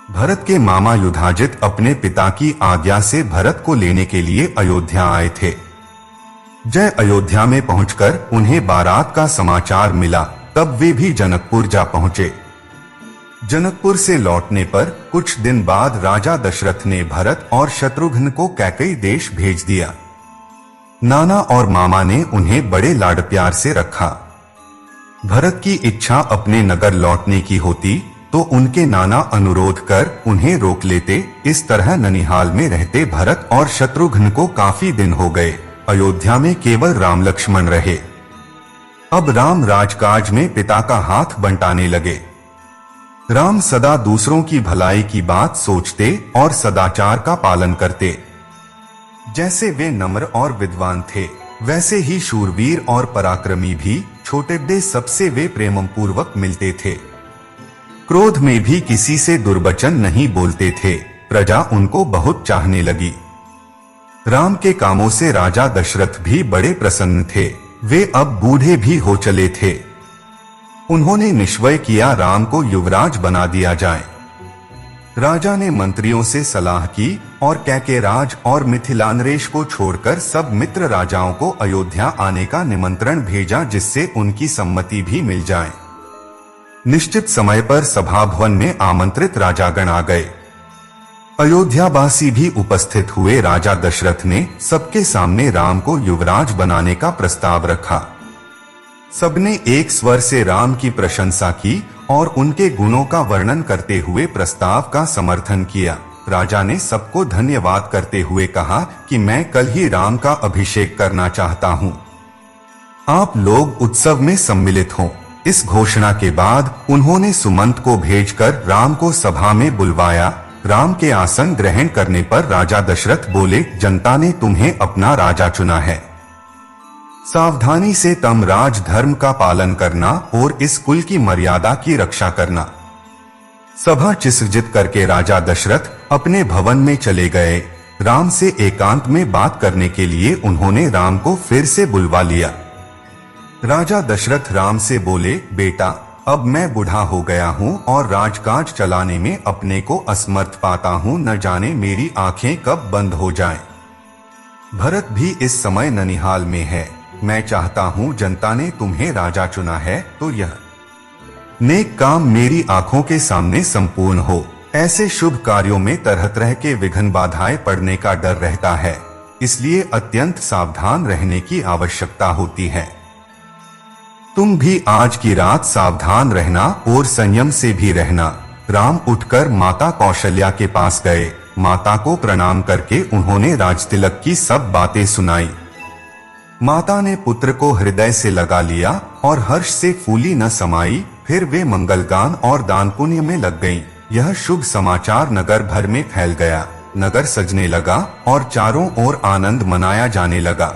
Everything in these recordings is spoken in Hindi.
भरत के मामा युधाजित अपने पिता की आज्ञा से भरत को लेने के लिए अयोध्या आए थे। जय अयोध्या में पहुंचकर उन्हें बारात का समाचार मिला, तब वे भी जनकपुर जा पहुंचे। जनकपुर से लौटने पर कुछ दिन बाद राजा दशरथ ने भरत और शत्रुघ्न को कैकेयी देश भेज दिया। नाना और मामा ने उन्हें बड़े लाड प्यार से रखा। भरत की इच्छा अपने नगर लौटने की होती तो उनके नाना अनुरोध कर उन्हें रोक लेते। इस तरह ननिहाल में रहते भरत और शत्रुघ्न को काफी दिन हो गए। अयोध्या में केवल राम लक्ष्मण रहे। अब राम राजकाज में पिता का हाथ बंटाने लगे। राम सदा दूसरों की भलाई की बात सोचते और सदाचार का पालन करते। जैसे वे नम्र और विद्वान थे, वैसे ही शूरवीर और पराक्रमी भी। छोटे बड़े सबसे वे प्रेम पूर्वक मिलते थे। क्रोध में भी किसी से दुर्वचन नहीं बोलते थे। प्रजा उनको बहुत चाहने लगी। राम के कामों से राजा दशरथ भी बड़े प्रसन्न थे। वे अब बूढ़े भी हो चले थे। उन्होंने निश्चय किया राम को युवराज बना दिया जाए। राजा ने मंत्रियों से सलाह की और कैकेयी और मिथिलानरेश को छोड़कर सब मित्र राजाओं को अयोध्या आने का निमंत्रण भेजा, जिससे उनकी सम्मति भी मिल जाए। निश्चित समय पर सभा भवन में आमंत्रित राजागण आ गए। अयोध्यावासी भी उपस्थित हुए। राजा दशरथ ने सबके सामने राम को युवराज बनाने का प्रस्ताव रखा। सबने एक स्वर से राम की प्रशंसा की और उनके गुणों का वर्णन करते हुए प्रस्ताव का समर्थन किया। राजा ने सबको धन्यवाद करते हुए कहा कि मैं कल ही राम का अभिषेक करना चाहता हूँ। आप लोग उत्सव में सम्मिलित हों। इस घोषणा के बाद उन्होंने सुमंत को भेजकर राम को सभा में बुलवाया। राम के आसन ग्रहण करने पर राजा दशरथ बोले, जनता ने तुम्हें अपना राजा चुना है। सावधानी से तम राज धर्म का पालन करना और इस कुल की मर्यादा की रक्षा करना। सभा चिसर्जित करके राजा दशरथ अपने भवन में चले गए। राम से एकांत में बात करने के लिए उन्होंने राम को फिर से बुलवा लिया। राजा दशरथ राम से बोले, बेटा, अब मैं बूढ़ा हो गया हूँ और राजकाज चलाने में अपने को असमर्थ पाता हूँ। न जाने मेरी आंखें कब बंद हो जाएं। भरत भी इस समय ननिहाल में है। मैं चाहता हूँ जनता ने तुम्हें राजा चुना है तो यह नेक काम मेरी आंखों के सामने संपूर्ण हो। ऐसे शुभ कार्यों में तरह तरह के विघ्न बाधाएं पड़ने का डर रहता है, इसलिए अत्यंत सावधान रहने की आवश्यकता होती है। तुम भी आज की रात सावधान रहना और संयम से भी रहना। राम उठकर माता कौशल्या के पास गए। माता को प्रणाम करके उन्होंने राजतिलक की सब बातें सुनाई। माता ने पुत्र को हृदय से लगा लिया और हर्ष से फूली न समाई। फिर वे मंगलगान और दान पुण्य में लग गईं। यह शुभ समाचार नगर भर में फैल गया। नगर सजने लगा और चारों ओर आनंद मनाया जाने लगा।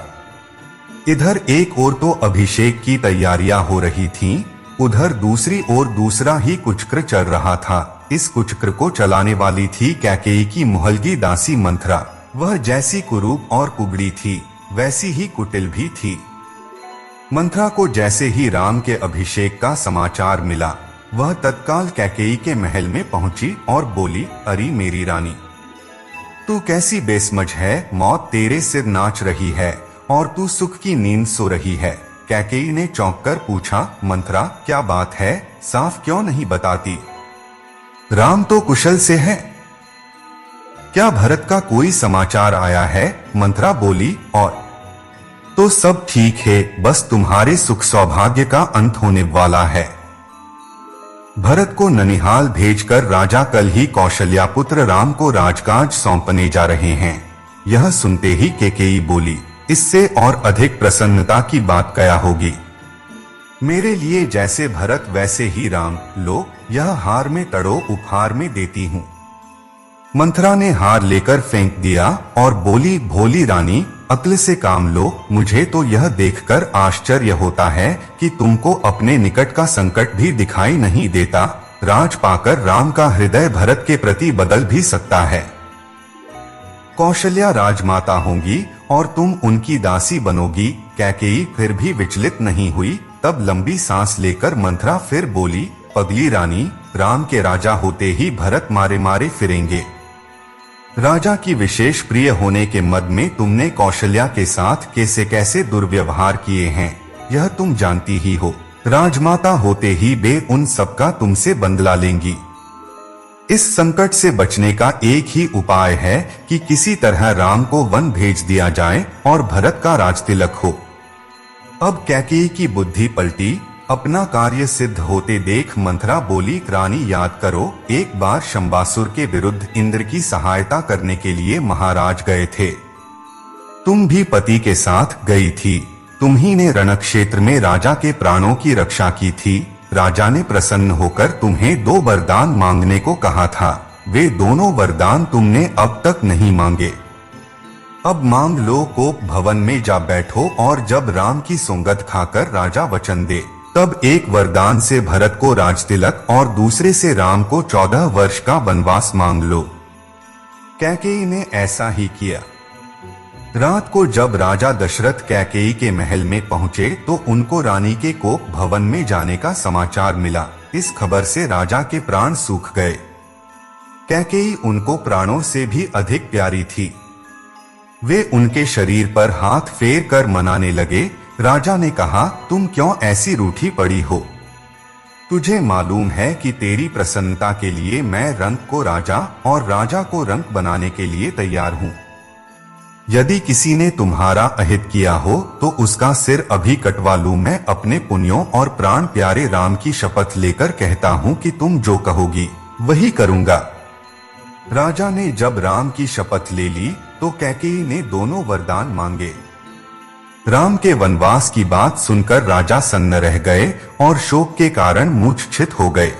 इधर एक ओर तो अभिषेक की तैयारियां हो रही थीं, उधर दूसरी ओर दूसरा ही कुचक्र चल रहा था। इस कुचक्र को चलाने वाली थी कैकेयी की मुहलगी दासी मंथरा। वह जैसी कुरूप और कुबड़ी थी, वैसी ही कुटिल भी थी। मंथरा को जैसे ही राम के अभिषेक का समाचार मिला, वह तत्काल कैकेयी के महल में पहुंची और बोली, अरे मेरी रानी, तू कैसी बेसमझ है। मौत तेरे सिर नाच रही है और तू सुख की नींद सो रही है। कैकेयी ने चौंक कर पूछा, मंथरा, क्या बात है, साफ क्यों नहीं बताती? राम तो कुशल से है। क्या भरत का कोई समाचार आया है? मंथरा बोली, और तो सब ठीक है, बस तुम्हारे सुख सौभाग्य का अंत होने वाला है। भरत को ननिहाल भेजकर राजा कल ही कौशल्या पुत्र राम को राजकाज सौंपने जा रहे हैं। यह सुनते ही कैकेयी बोली, इससे और अधिक प्रसन्नता की बात क्या होगी। मेरे लिए जैसे भरत वैसे ही राम। लो, यह हार में तड़ो, उपहार में देती हूँ। मंथरा ने हार लेकर फेंक दिया और बोली, भोली रानी, अक्ल से काम लो। मुझे तो यह देखकर आश्चर्य होता है कि तुमको अपने निकट का संकट भी दिखाई नहीं देता। राज पाकर राम का हृदय भरत के प्रति बदल भी सकता है। कौशल्या राजमाता होंगी और तुम उनकी दासी बनोगी। कैकेयी फिर भी विचलित नहीं हुई। तब लंबी सांस लेकर मंथरा फिर बोली, पगली रानी, राम के राजा होते ही भरत मारे मारे फिरेंगे। राजा की विशेष प्रिय होने के मद में तुमने कौशल्या के साथ कैसे कैसे दुर्व्यवहार किए हैं, यह तुम जानती ही हो। राजमाता होते ही वे उन सबका तुमसे बदला लेंगी। इस संकट से बचने का एक ही उपाय है कि किसी तरह राम को वन भेज दिया जाए और भरत का राजतिलक हो। अब कैकेयी की बुद्धि पलटी। अपना कार्य सिद्ध होते देख मंथरा बोली, रानी याद करो, एक बार शंबासुर के विरुद्ध इंद्र की सहायता करने के लिए महाराज गए थे। तुम भी पति के साथ गई थी। तुम्ही ने रणक्षेत्र में राजा के प्राणों की रक्षा की थी। राजा ने प्रसन्न होकर तुम्हें 2 वरदान मांगने को कहा था। वे दोनों वरदान तुमने अब तक नहीं मांगे। अब मांग लो। कोप भवन में जा बैठो और जब राम की सुगंध खाकर राजा वचन दे, तब एक वरदान से भरत को राजतिलक और दूसरे से राम को 14 वर्ष का वनवास मांग लो। कैकेयी ने ऐसा ही किया। रात को जब राजा दशरथ कैकेयी के महल में पहुंचे तो उनको रानी के कोप भवन में जाने का समाचार मिला। इस खबर से राजा के प्राण सूख गए। कैकेयी उनको प्राणों से भी अधिक प्यारी थी। वे उनके शरीर पर हाथ फेर कर मनाने लगे। राजा ने कहा, तुम क्यों ऐसी रूठी पड़ी हो? तुझे मालूम है कि तेरी प्रसन्नता के लिए मैं रंक को राजा और राजा को रंक बनाने के लिए तैयार हूँ। यदि किसी ने तुम्हारा अहित किया हो तो उसका सिर अभी कटवा लूं। मैं अपने पुण्यों और प्राण प्यारे राम की शपथ लेकर कहता हूं कि तुम जो कहोगी वही करूंगा। राजा ने जब राम की शपथ ले ली तो कैकेयी ने दोनों वरदान मांगे। राम के वनवास की बात सुनकर राजा सन्न रह गए और शोक के कारण मूर्छित हो गए।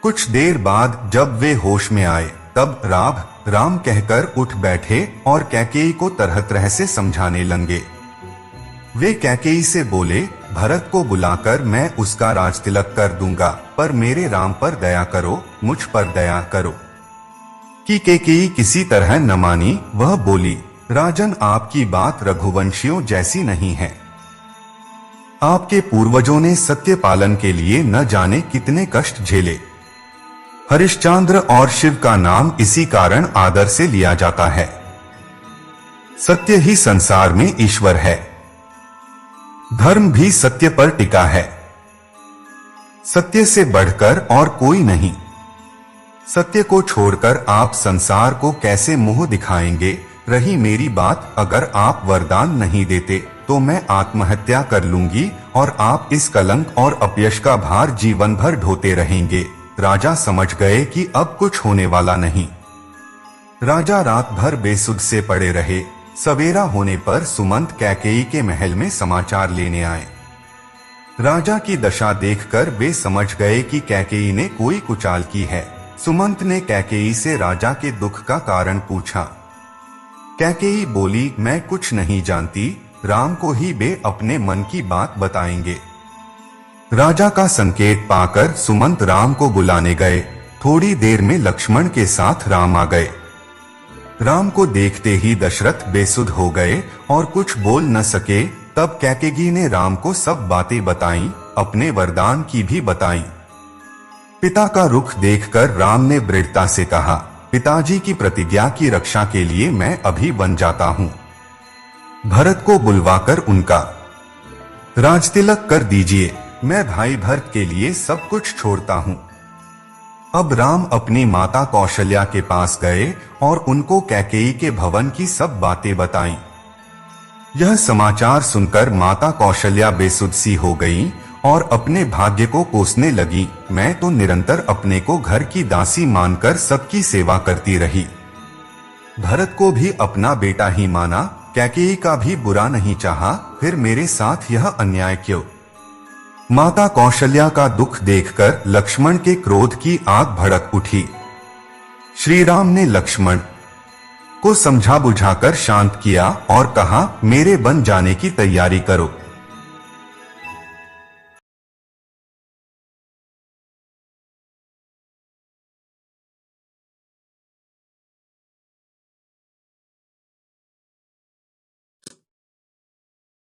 कुछ देर बाद जब वे होश में आए तब राम कहकर उठ बैठे और कैकेयी को तरह तरह से समझाने लगे। वे कैकेयी से बोले, भरत को बुलाकर मैं उसका राजतिलक कर दूंगा, पर मेरे राम पर दया करो, मुझ पर दया करो। कि कैकेयी किसी तरह न मानी। वह बोली, राजन, आपकी बात रघुवंशियों जैसी नहीं है। आपके पूर्वजों ने सत्य पालन के लिए न जाने कितने कष्ट झेले। हरिश्चंद्र और शिव का नाम इसी कारण आदर से लिया जाता है। सत्य ही संसार में ईश्वर है। धर्म भी सत्य पर टिका है। सत्य से बढ़कर और कोई नहीं। सत्य को छोड़कर आप संसार को कैसे मुंह दिखाएंगे? रही मेरी बात, अगर आप वरदान नहीं देते तो मैं आत्महत्या कर लूंगी और आप इस कलंक और अपयश का भार जीवन भर ढोते रहेंगे। राजा समझ गए कि अब कुछ होने वाला नहीं। राजा रात भर बेसुध से पड़े रहे। सवेरा होने पर सुमंत कैकेयी के महल में समाचार लेने आए। राजा की दशा देखकर वे समझ गए कि कैकेयी ने कोई कुचाल की है। सुमंत ने कैकेयी से राजा के दुख का कारण पूछा। कैकेयी बोली, मैं कुछ नहीं जानती, राम को ही वे अपने मन की बात बताएंगे। राजा का संकेत पाकर सुमंत राम को बुलाने गए। थोड़ी देर में लक्ष्मण के साथ राम आ गए। राम को देखते ही दशरथ बेसुध हो गए और कुछ बोल न सके। तब कैकेयी ने राम को सब बातें बताईं, अपने वरदान की भी बताईं। पिता का रुख देखकर राम ने दृढ़ता से कहा, पिताजी की प्रतिज्ञा की रक्षा के लिए मैं अभी वन जाता हूं। भरत को बुलवाकर उनका राजतिलक कर दीजिए। मैं भाई भरत के लिए सब कुछ छोड़ता हूं। अब राम अपनी माता कौशल्या के पास गए और उनको कैकेयी के भवन की सब बातें बताईं। यह समाचार सुनकर माता कौशल्या बेसुध सी हो गईं और अपने भाग्य को कोसने लगी। मैं तो निरंतर अपने को घर की दासी मानकर सबकी सेवा करती रही। भरत को भी अपना बेटा ही माना, कैकेयी का भी बुरा नहीं चाहा, फिर मेरे साथ यह अन्याय क्यों? माता कौशल्या का दुख देखकर लक्ष्मण के क्रोध की आग भड़क उठी। श्री राम ने लक्ष्मण को समझा बुझाकर शांत किया और कहा, मेरे बन जाने की तैयारी करो।